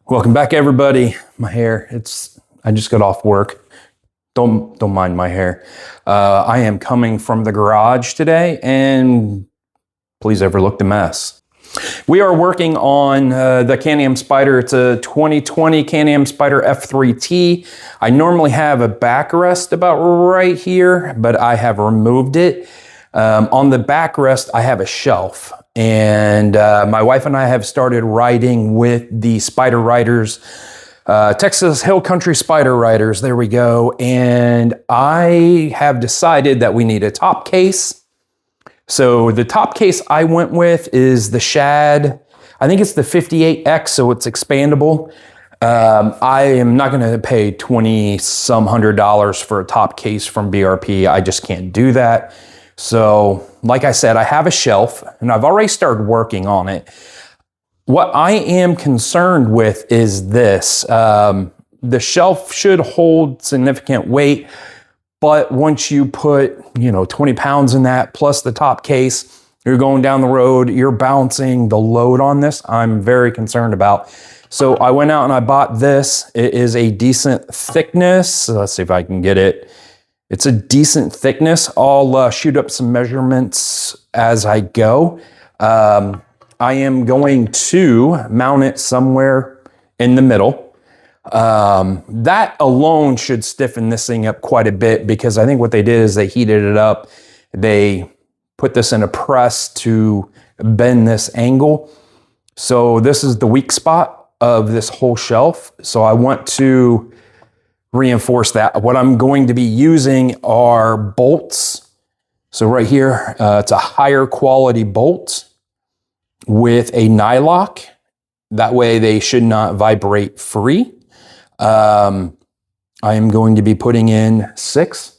Welcome back, everybody. My hair, I just got off work. Don't mind my hair. I am coming from the garage today, and please overlook the mess. We are working on the Can-Am Spyder. It's a 2020 Can-Am Spyder F3T. I normally have a backrest about right here, but I have removed it. On the backrest, I have a shelf. And my wife and I have started riding with the Spyder riders, Texas Hill Country Spyder riders. There we go. And I have decided that we need a top case. So the top case I went with is the SHAD. I think it's the 58X, so it's expandable. I am not going to pay $20-some hundred for a top case from BRP. I just can't do that. So, like I said, I have a shelf and I've already started working on it. What I am concerned with is this. The shelf should hold significant weight, but once you put, 20 pounds in that plus the top case, you're going down the road, you're bouncing the load on this. I'm very concerned about. So I went out and I bought this. It is a decent thickness. So let's see if I can get it. It's a decent thickness. I'll shoot up some measurements as I go. I am going to mount it somewhere in the middle. That alone should stiffen this thing up quite a bit, because I think what they did is they heated it up. They put this in a press to bend this angle. So this is the weak spot of this whole shelf. So I want to reinforce that. What I'm going to be using are bolts. So right here, it's a higher quality bolt with a nylock. That way they should not vibrate free. I am going to be putting in 6.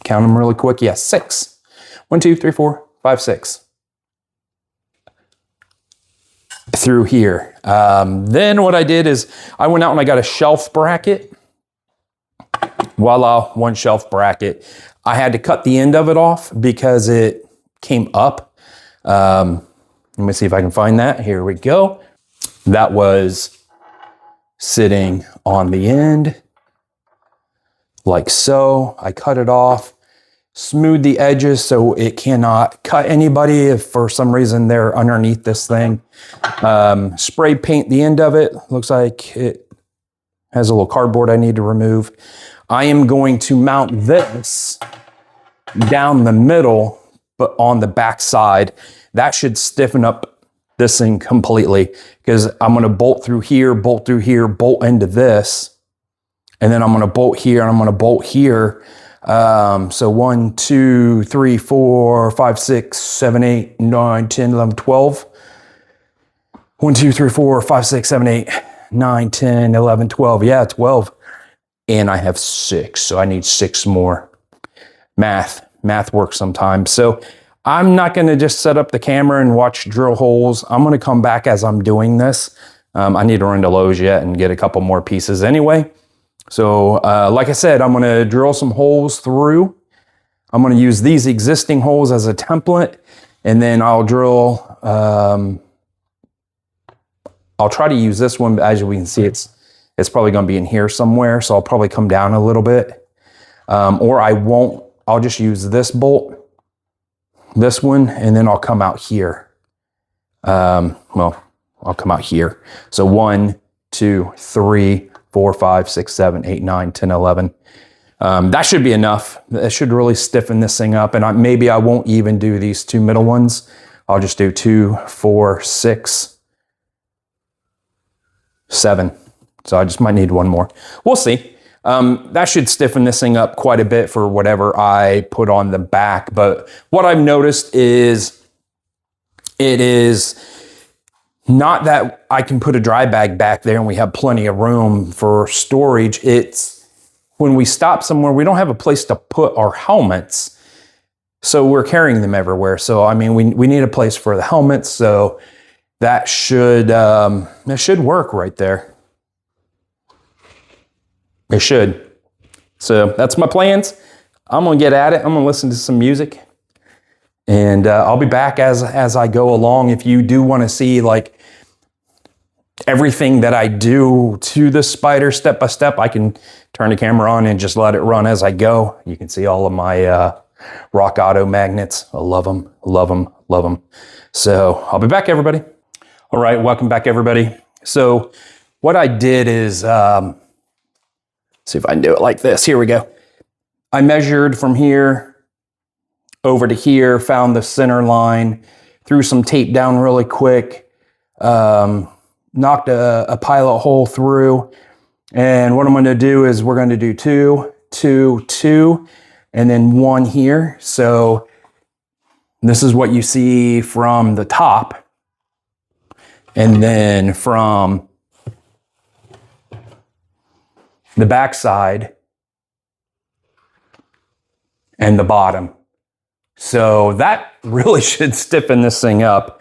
Count them really quick. Yes, 6. 1, 2, 3, 4, 5, 6. Through here. Then what I did is I went out and I got a shelf bracket. Voila, one shelf bracket. I had to cut the end of it off because it came up. Let me see if I can find that. Here we go. That was sitting on the end like so. I cut it off. Smooth the edges so it cannot cut anybody if for some reason they're underneath this thing. Spray paint the end of it. Looks like it has a little cardboard I need to remove. I am going to mount this down the middle, but on the back side. That should stiffen up this thing completely, because I'm going to bolt through here, bolt into this, and then I'm going to bolt here and I'm going to bolt here. So 1, 2, 3, 4, 5, 6, 7, 8, 9, 10, 11, 12. 1, 2, 3, 4, 5, 6, 7, 8, 9, 10, 11, 12. Yeah, 12. And I have 6, so I need 6 more. Math works sometimes. So I'm not going to just set up the camera and watch drill holes. I'm going to come back as I'm doing this. I need to run to Lowe's yet and get a couple more pieces anyway. So like I said, I'm going to drill some holes through. I'm going to use these existing holes as a template, and then I'll drill, I'll try to use this one, but as we can see, it's probably going to be in here somewhere. So I'll probably come down a little bit, or I won't. I'll just use this bolt, this one, and then I'll come out here. Well, I'll come out here. So 1, 2, 3, 4, 5, 6, 7, 8, 9, 10, 11. That should be enough. That should really stiffen this thing up. And maybe I won't even do these 2 middle ones. I'll just do 2, 4, 6, 7. So I just might need 1 more. We'll see. That should stiffen this thing up quite a bit for whatever I put on the back. But what I've noticed is it is not that I can put a dry bag back there and we have plenty of room for storage. It's when we stop somewhere, we don't have a place to put our helmets. So we're carrying them everywhere. So, I mean, we need a place for the helmets. So that should work right there. It should. So that's my plans. I'm going to get at it. I'm going to listen to some music. And I'll be back as I go along. If you do want to see like everything that I do to the Spyder step by step, I can turn the camera on and just let it run as I go. You can see all of my Rock Auto magnets. I love them, love them, love them. So I'll be back, everybody. All right, welcome back, everybody. So what I did is, see if I can do it like this. Here we go. I measured from here over to here, found the center line, threw some tape down really quick, knocked a pilot hole through. And what I'm going to do is we're going to do 2, 2, 2, and then 1 here. So this is what you see from the top. And then from the back side and the bottom. So that really should stiffen this thing up.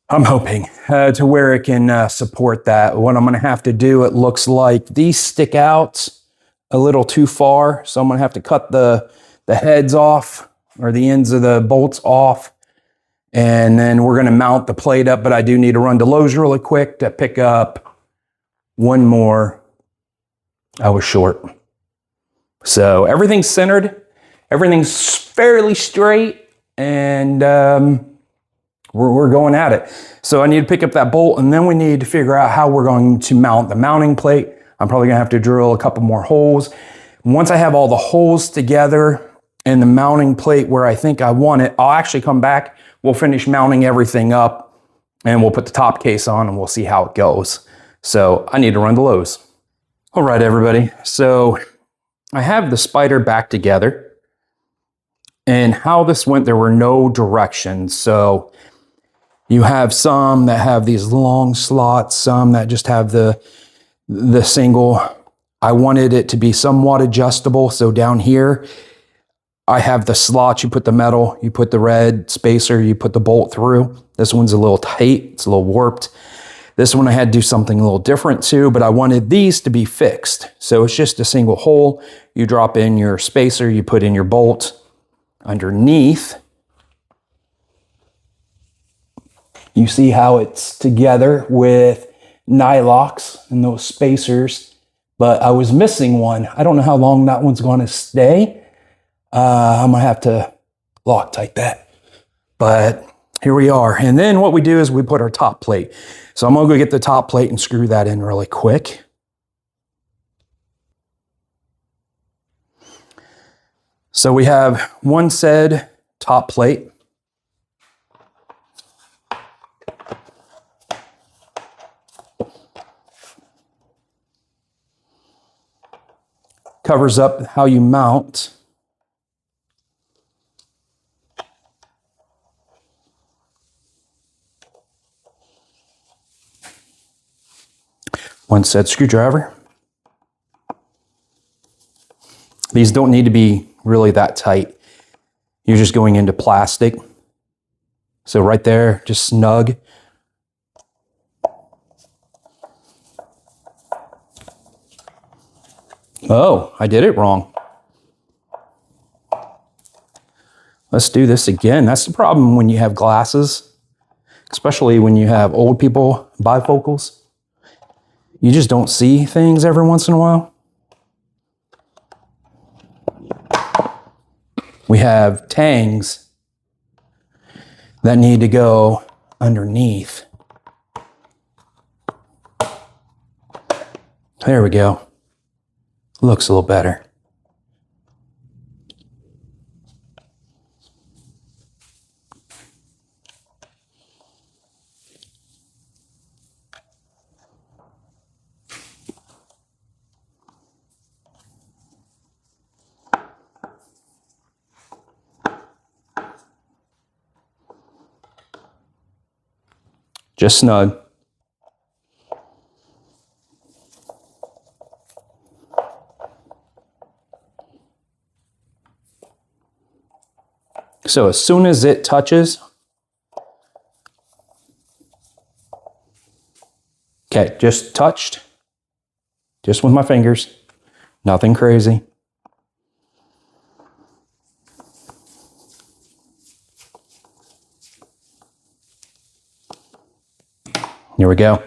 I'm hoping to where it can support that. What I'm going to have to do, it looks like these stick out a little too far. So I'm going to have to cut the heads off, or the ends of the bolts off. And then we're going to mount the plate up, but I do need to run to Lowe's really quick to pick up one more. I was short. So everything's centered. Everything's fairly straight, and we're going at it. So I need to pick up that bolt, and then we need to figure out how we're going to mount the mounting plate. I'm probably gonna have to drill a couple more holes. Once I have all the holes together and the mounting plate where I think I want it, I'll actually come back. We'll finish mounting everything up, and we'll put the top case on, and we'll see how it goes. So I need to run to Lowe's. All right, everybody. So I have the Spyder back together, and how this went, there were no directions. So you have some that have these long slots, some that just have the single. I wanted it to be somewhat adjustable. So down here, I have the slots. You put the metal, you put the red spacer, you put the bolt through. This one's a little tight, it's a little warped. This one I had to do something a little different too, but I wanted these to be fixed. So it's just a single hole. You drop in your spacer, you put in your bolt underneath. You see how it's together with nylox and those spacers, but I was missing one. I don't know how long that one's going to stay. I'm going to have to Loctite that, but here we are. And then what we do is we put our top plate. So I'm going to go get the top plate and screw that in really quick. So we have one said top plate. Covers up how you mount. One set screwdriver. These don't need to be really that tight. You're just going into plastic. So right there, just snug. Oh, I did it wrong. Let's do this again. That's the problem when you have glasses, especially when you have old people bifocals. You just don't see things every once in a while. We have tangs that need to go underneath. There we go. Looks a little better. Just snug. So as soon as it touches, okay, just touched, just with my fingers, nothing crazy. Here we go.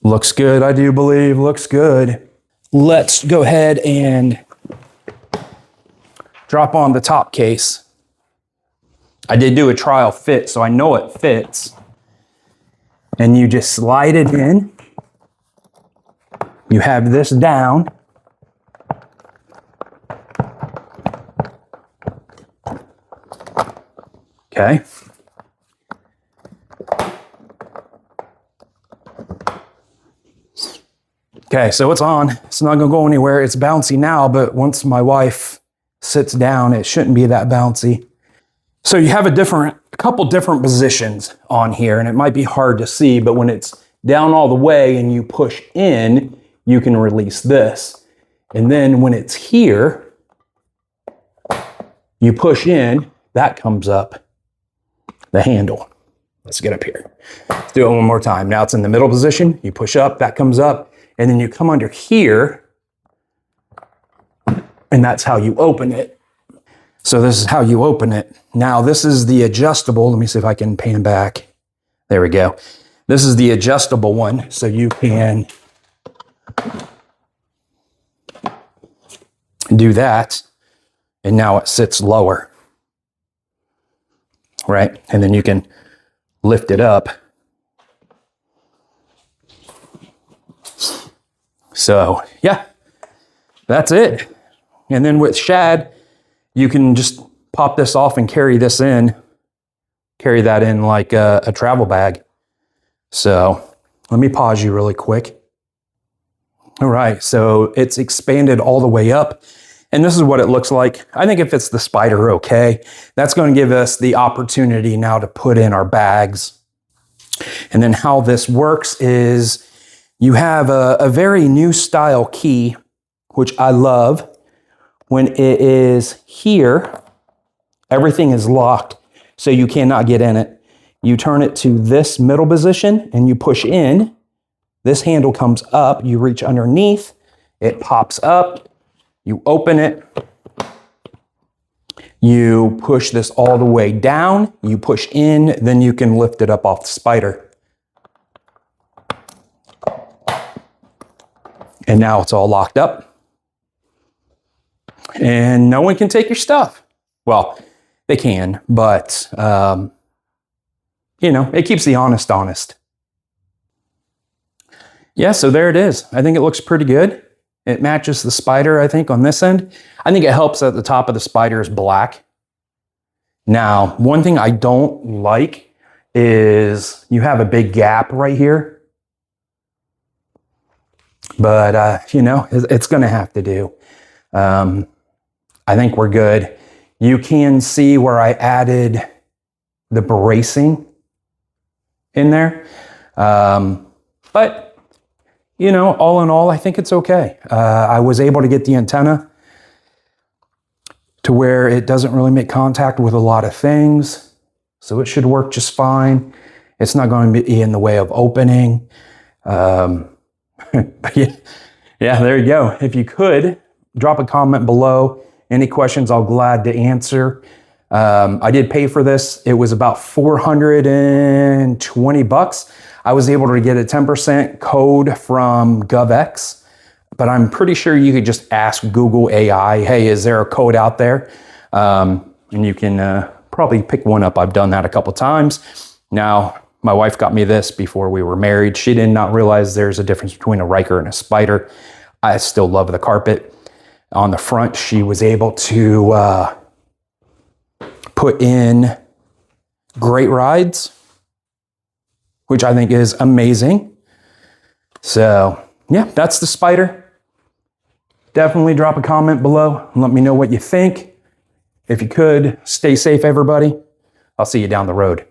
Looks good, I do believe, looks good. Let's go ahead and drop on the top case. I did do a trial fit, so I know it fits. And you just slide it in. You have this down. Okay. Okay, so it's on. It's not gonna go anywhere. It's bouncy now, but once my wife sits down, it shouldn't be that bouncy. So you have a couple different positions on here, and it might be hard to see, but when it's down all the way and you push in, you can release this. And then when it's here, you push in, that comes up, the handle. Let's get up here. Let's do it one more time. Now it's in the middle position. You push up, that comes up, and then you come under here, and that's how you open it. So this is how you open it. Now this is the adjustable. Let me see if I can pan back. There we go. This is the adjustable one, so you can do that, and now it sits lower, right? And then you can lift it up. So yeah, that's it. And then with SHAD, you can just pop this off and carry that in like a travel bag. So let me pause you really quick. All right, so it's expanded all the way up, and this is what it looks like. I think it fits the Spyder okay. That's going to give us the opportunity now to put in our bags. And then how this works is you have a very new style key, which I love. When it is here, everything is locked, so you cannot get in it. You turn it to this middle position and you push in. This handle comes up, you reach underneath, it pops up, you open it, you push this all the way down, you push in, then you can lift it up off the Spyder. And now it's all locked up. And no one can take your stuff. Well, they can, but, you know, it keeps the honest. Yeah, so there it is. I think it looks pretty good. It matches the Spyder, I think, on this end. I think it helps that the top of the Spyder is black. Now, one thing I don't like is you have a big gap right here. But, you know, it's going to have to do. I think we're good. You can see where I added the bracing in there. But, you know, all in all, I think it's okay. I was able to get the antenna to where it doesn't really make contact with a lot of things. So it should work just fine. It's not going to be in the way of opening. But yeah, there you go. If you could, drop a comment below. Any questions, I'll glad to answer. I did pay for this. It was about 420 bucks. I was able to get a 10% code from GovX, but I'm pretty sure you could just ask Google AI, hey, is there a code out there? And you can probably pick one up. I've done that a couple times. Now, my wife got me this before we were married. She did not realize there's a difference between a Riker and a Spyder. I still love the carpet. On the front, she was able to put in Great Rides, which I think is amazing. So yeah, that's the Spyder. Definitely drop a comment below and let me know what you think. If you could, stay safe, everybody. I'll see you down the road.